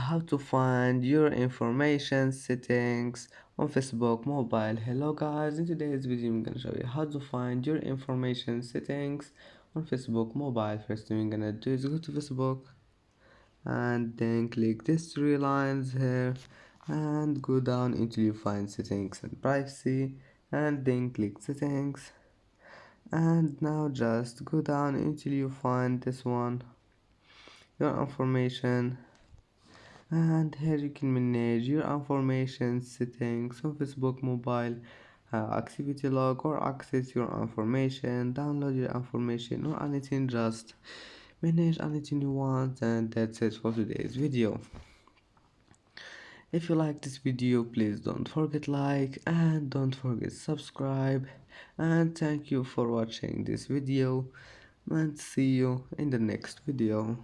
how to find your information settings on Facebook mobile. Hello guys, in today's video I'm gonna show you how to find your information settings on Facebook mobile. First thing you're gonna do is go to Facebook and then click these three lines here and go down until you find settings and privacy, and then click settings, and now just go down until you find this one, your information, and here you can manage your information settings on Facebook mobile, activity log, or access your information, download your information, or anything. Just manage anything you want, and that's it for today's video. If you like this video, please don't forget like and don't forget subscribe, and thank you for watching this video, and see you in the next video.